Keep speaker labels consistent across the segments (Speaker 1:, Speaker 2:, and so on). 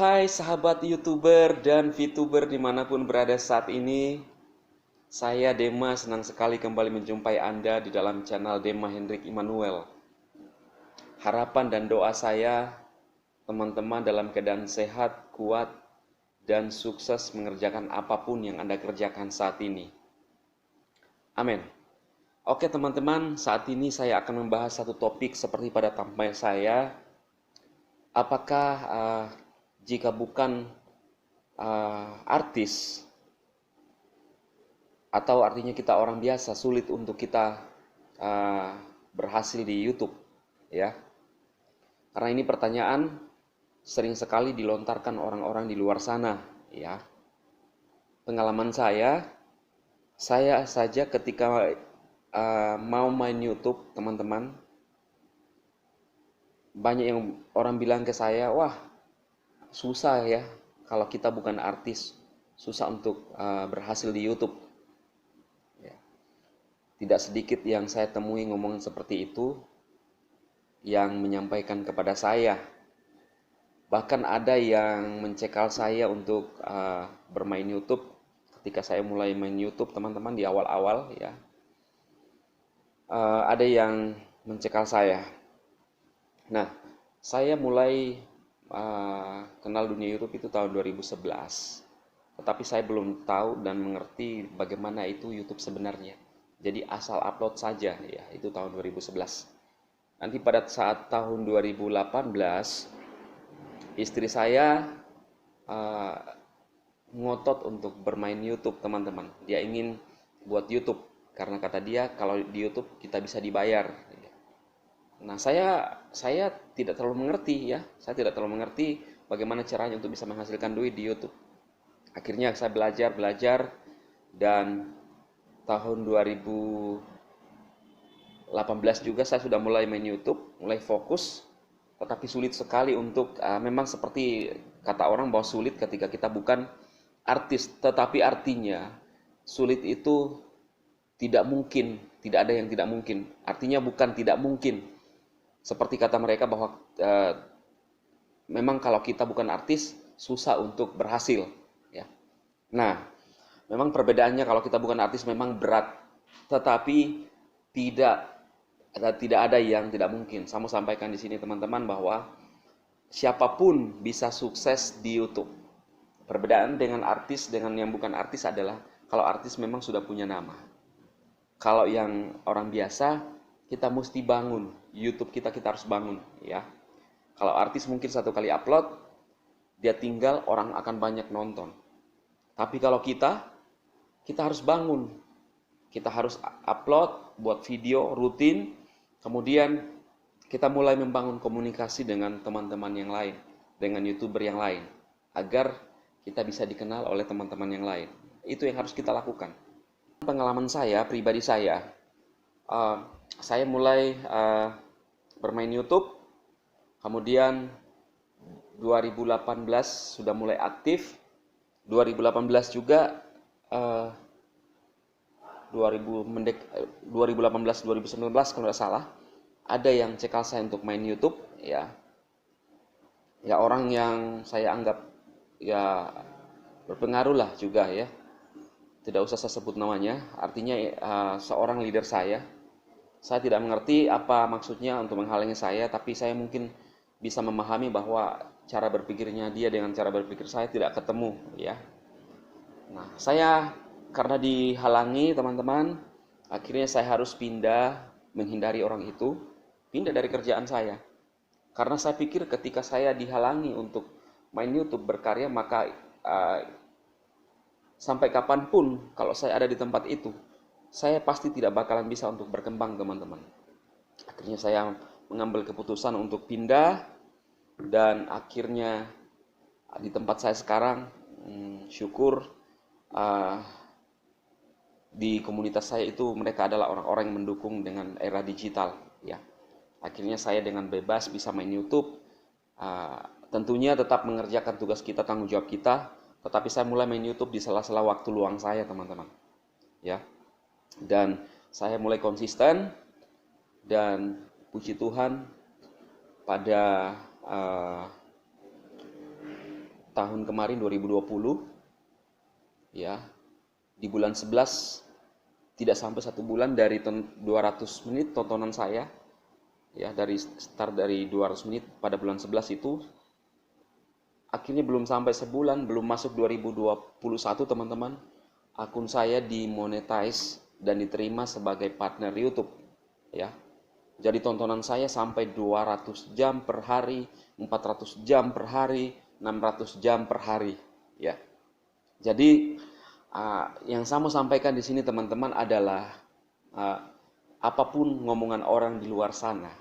Speaker 1: Hai sahabat YouTuber dan VTuber dimanapun berada saat ini. Saya Dema senang sekali kembali menjumpai Anda di dalam channel Dema Hendrik Immanuel. Harapan dan doa saya, teman-teman dalam keadaan sehat, kuat, dan sukses mengerjakan apapun yang Anda kerjakan saat ini. Amin. Oke teman-teman, saat ini saya akan membahas satu topik seperti pada thumbnail saya. Apakah jika bukan artis, atau artinya kita orang biasa, sulit untuk kita berhasil di YouTube, ya? Karena ini pertanyaan sering sekali dilontarkan orang-orang di luar sana, ya. Pengalaman saya saja ketika mau main YouTube, teman-teman, banyak yang orang bilang ke saya, wah susah ya kalau kita bukan artis, susah untuk berhasil di YouTube. Ya. Tidak sedikit yang saya temui ngomong seperti itu, yang menyampaikan kepada saya. Bahkan ada yang mencekal saya untuk bermain YouTube ketika saya mulai main YouTube, teman-teman, di awal-awal, ya. Ada yang mencekal saya. Nah, saya mulai kenal dunia YouTube itu tahun 2011. Tetapi saya belum tahu dan mengerti bagaimana itu YouTube sebenarnya. Jadi asal upload saja, ya, itu tahun 2011. Nanti pada saat tahun 2018, istri saya ngotot untuk bermain YouTube, teman-teman. Dia ingin buat YouTube karena kata dia kalau di YouTube kita bisa dibayar. Nah, saya tidak terlalu mengerti, ya. Saya tidak terlalu mengerti bagaimana caranya untuk bisa menghasilkan duit di YouTube. Akhirnya saya belajar dan tahun 2018 juga saya sudah mulai main YouTube, mulai fokus, tetapi sulit sekali untuk memang seperti kata orang bahwa sulit ketika kita bukan artis, tetapi artinya sulit itu tidak mungkin, tidak ada yang tidak mungkin. Artinya bukan tidak mungkin. Seperti kata mereka bahwa memang kalau kita bukan artis susah untuk berhasil, ya. Nah, memang perbedaannya kalau kita bukan artis memang berat, tetapi tidak ada yang tidak mungkin. Saya mau sampaikan di sini teman-teman bahwa siapapun bisa sukses di YouTube. Perbedaan dengan artis dengan yang bukan artis adalah kalau artis memang sudah punya nama. Kalau yang orang biasa, kita mesti bangun YouTube kita harus bangun, ya. Kalau artis mungkin satu kali upload, dia tinggal, orang akan banyak nonton. Tapi kalau kita harus bangun, kita harus upload, buat video rutin, kemudian kita mulai membangun komunikasi dengan teman-teman yang lain, dengan YouTuber yang lain, agar kita bisa dikenal oleh teman-teman yang lain. Itu yang harus kita lakukan. Pengalaman saya, pribadi saya mulai bermain YouTube, kemudian 2018 sudah mulai aktif, 2018 juga 2018-2019 kalau tidak salah, ada yang cekal saya untuk main YouTube, ya. Ya, orang yang saya anggap ya berpengaruh lah juga, ya. Tidak usah saya sebut namanya, artinya seorang leader saya. Saya tidak mengerti apa maksudnya untuk menghalangi saya, tapi saya mungkin bisa memahami bahwa cara berpikirnya dia dengan cara berpikir saya tidak ketemu, ya. Nah, saya karena dihalangi, teman-teman, akhirnya saya harus pindah, menghindari orang itu, pindah dari kerjaan saya. Karena saya pikir ketika saya dihalangi untuk main YouTube, berkarya, maka sampai kapanpun kalau saya ada di tempat itu, saya pasti tidak bakalan bisa untuk berkembang, teman-teman. Akhirnya saya mengambil keputusan untuk pindah, dan akhirnya di tempat saya sekarang, syukur di komunitas saya itu mereka adalah orang-orang yang mendukung dengan era digital, ya. Akhirnya saya dengan bebas bisa main YouTube, tentunya tetap mengerjakan tugas kita, tanggung jawab kita, tetapi saya mulai main YouTube di sela-sela waktu luang saya, teman-teman, ya. Dan saya mulai konsisten, dan puji Tuhan pada tahun kemarin 2020, ya, di bulan 11 tidak sampai 1 bulan dari 200 menit tontonan saya, ya, dari start dari 200 menit pada bulan 11 itu, akhirnya belum sampai sebulan, belum masuk 2021 teman-teman, akun saya dimonetize dan diterima sebagai partner YouTube, ya. Jadi tontonan saya sampai 200 jam per hari, 400 jam per hari, 600 jam per hari, ya. Jadi yang saya mau sampaikan di sini teman-teman adalah apapun ngomongan orang di luar sana,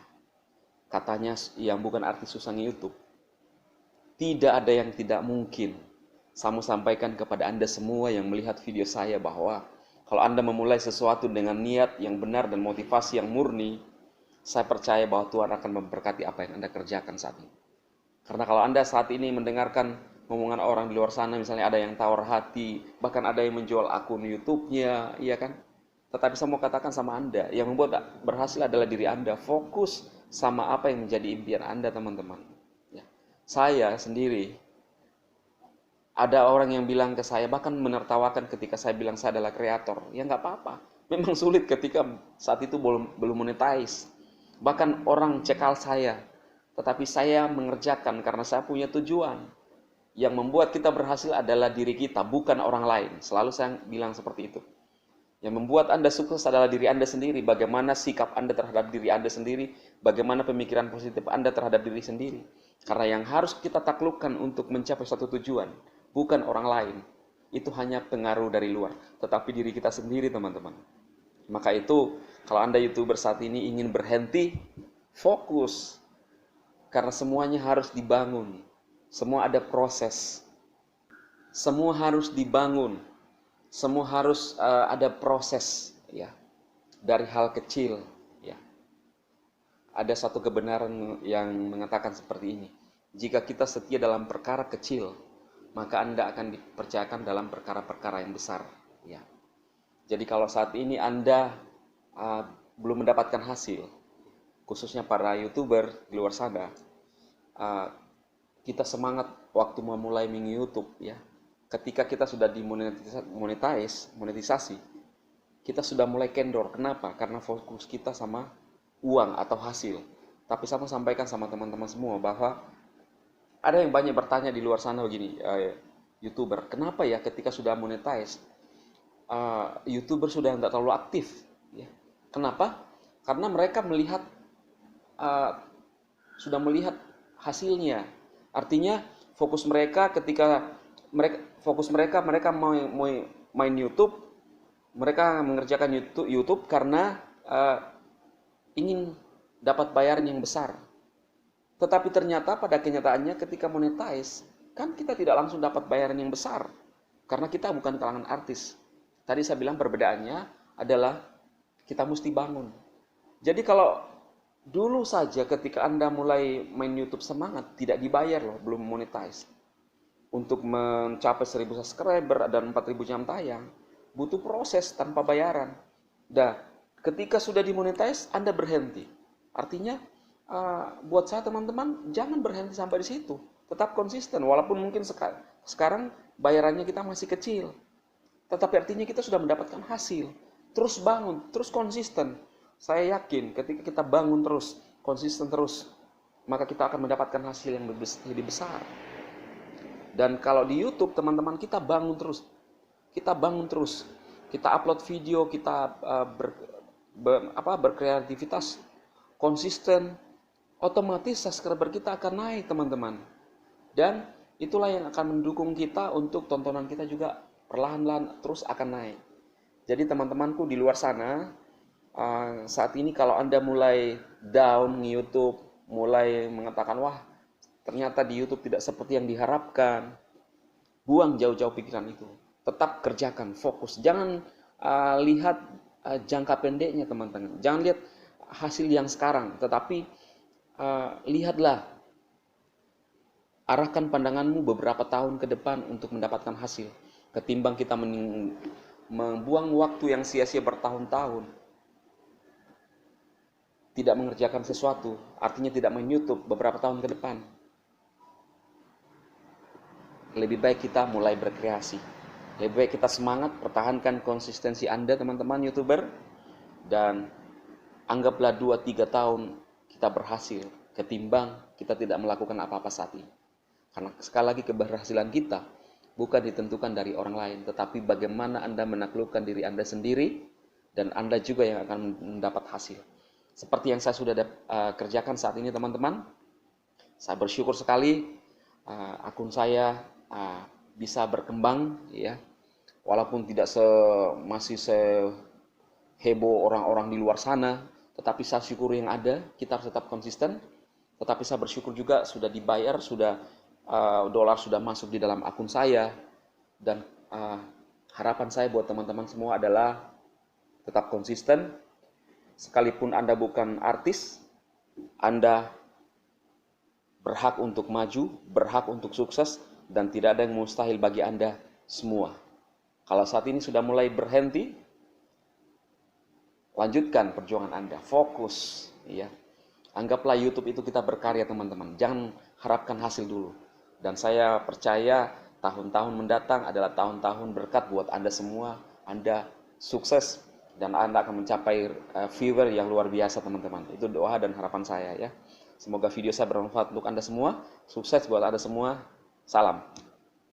Speaker 1: katanya yang bukan artis susah YouTube, tidak ada yang tidak mungkin. Saya mau sampaikan kepada Anda semua yang melihat video saya bahwa kalau Anda memulai sesuatu dengan niat yang benar dan motivasi yang murni, saya percaya bahwa Tuhan akan memberkati apa yang Anda kerjakan saat ini. Karena kalau Anda saat ini mendengarkan omongan orang di luar sana, misalnya ada yang tawar hati, bahkan ada yang menjual akun YouTube-nya, iya kan? Tetapi saya mau katakan sama Anda, yang membuat berhasil adalah diri Anda. Fokus sama apa yang menjadi impian Anda, teman-teman. Ya. Saya sendiri, ada orang yang bilang ke saya, bahkan menertawakan ketika saya bilang saya adalah kreator. Ya nggak apa-apa. Memang sulit ketika saat itu belum monetize. Bahkan orang cekal saya. Tetapi saya mengerjakan karena saya punya tujuan. Yang membuat kita berhasil adalah diri kita, bukan orang lain. Selalu saya bilang seperti itu. Yang membuat Anda sukses adalah diri Anda sendiri. Bagaimana sikap Anda terhadap diri Anda sendiri. Bagaimana pemikiran positif Anda terhadap diri sendiri. Karena yang harus kita taklukkan untuk mencapai suatu tujuan, bukan orang lain. Itu hanya pengaruh dari luar. Tetapi diri kita sendiri, teman-teman. Maka itu, kalau Anda YouTuber saat ini ingin berhenti, fokus. Karena semuanya harus dibangun. Semua ada proses. Semua harus dibangun. Semua harus ada proses, ya. Dari hal kecil, ya. Ada satu kebenaran yang mengatakan seperti ini. Jika kita setia dalam perkara kecil, maka Anda akan dipercayakan dalam perkara-perkara yang besar, ya. Jadi kalau saat ini Anda belum mendapatkan hasil, khususnya para YouTuber di luar sana, kita semangat waktu memulai YouTube, ya. Ketika kita sudah monetisasi, kita sudah mulai kendor. Kenapa? Karena fokus kita sama uang atau hasil. Tapi saya mau sampaikan sama teman-teman semua bahwa ada yang banyak bertanya di luar sana begini, YouTuber, kenapa ya ketika sudah monetize, YouTuber sudah tidak terlalu aktif, ya. Kenapa? Karena mereka sudah melihat hasilnya. Artinya fokus mereka mereka mau main YouTube, mereka mengerjakan YouTube karena ingin dapat bayaran yang besar. Tetapi ternyata pada kenyataannya ketika monetize, kan kita tidak langsung dapat bayaran yang besar. Karena kita bukan kalangan artis. Tadi saya bilang perbedaannya adalah kita mesti bangun. Jadi kalau dulu saja ketika Anda mulai main YouTube semangat, tidak dibayar loh, belum monetize. Untuk mencapai 1000 subscriber dan 4000 jam tayang, butuh proses tanpa bayaran. Dan ketika sudah dimonetize, Anda berhenti. Artinya, buat saya teman-teman, jangan berhenti sampai di situ. Tetap konsisten, walaupun mungkin sekarang bayarannya kita masih kecil. Tetapi artinya kita sudah mendapatkan hasil. Terus bangun, terus konsisten. Saya yakin ketika kita bangun terus, konsisten terus, maka kita akan mendapatkan hasil yang lebih besar. Dan kalau di YouTube teman-teman, kita bangun terus. Kita bangun terus. Kita upload video, kita berkreativitas konsisten, otomatis subscriber kita akan naik, teman-teman. Dan itulah yang akan mendukung kita untuk tontonan kita juga perlahan-lahan terus akan naik. Jadi teman-temanku di luar sana, saat ini kalau Anda mulai down di YouTube, mulai mengatakan, wah ternyata di YouTube tidak seperti yang diharapkan, buang jauh-jauh pikiran itu. Tetap kerjakan, fokus. Jangan lihat jangka pendeknya, teman-teman. Jangan lihat hasil yang sekarang, tetapi lihatlah, arahkan pandanganmu beberapa tahun ke depan untuk mendapatkan hasil. Ketimbang kita membuang waktu yang sia-sia bertahun-tahun, tidak mengerjakan sesuatu, artinya tidak main YouTube beberapa tahun ke depan. lebih baik kita mulai berkreasi. Lebih baik kita semangat, pertahankan konsistensi Anda teman-teman YouTuber, dan anggaplah 2-3 tahun kita berhasil ketimbang kita tidak melakukan apa-apa saat ini. Karena sekali lagi keberhasilan kita bukan ditentukan dari orang lain, tetapi bagaimana Anda menaklukkan diri Anda sendiri, dan Anda juga yang akan mendapat hasil. Seperti yang saya sudah kerjakan saat ini teman-teman, saya bersyukur sekali akun saya bisa berkembang, ya, walaupun tidak masih seheboh orang-orang di luar sana, tetapi saya syukur yang ada, kita harus tetap konsisten. Tetapi saya bersyukur juga sudah dibayar, dolar sudah masuk di dalam akun saya, dan harapan saya buat teman-teman semua adalah tetap konsisten. Sekalipun Anda bukan artis, Anda berhak untuk maju, berhak untuk sukses, dan tidak ada yang mustahil bagi Anda semua. Kalau saat ini sudah mulai berhenti, lanjutkan perjuangan Anda, fokus, ya. Anggaplah YouTube itu kita berkarya teman-teman, jangan harapkan hasil dulu. Dan saya percaya tahun-tahun mendatang adalah tahun-tahun berkat buat Anda semua. Anda sukses dan Anda akan mencapai viewer yang luar biasa teman-teman. Itu doa dan harapan saya, ya. Semoga video saya bermanfaat untuk Anda semua. Sukses buat Anda semua. Salam.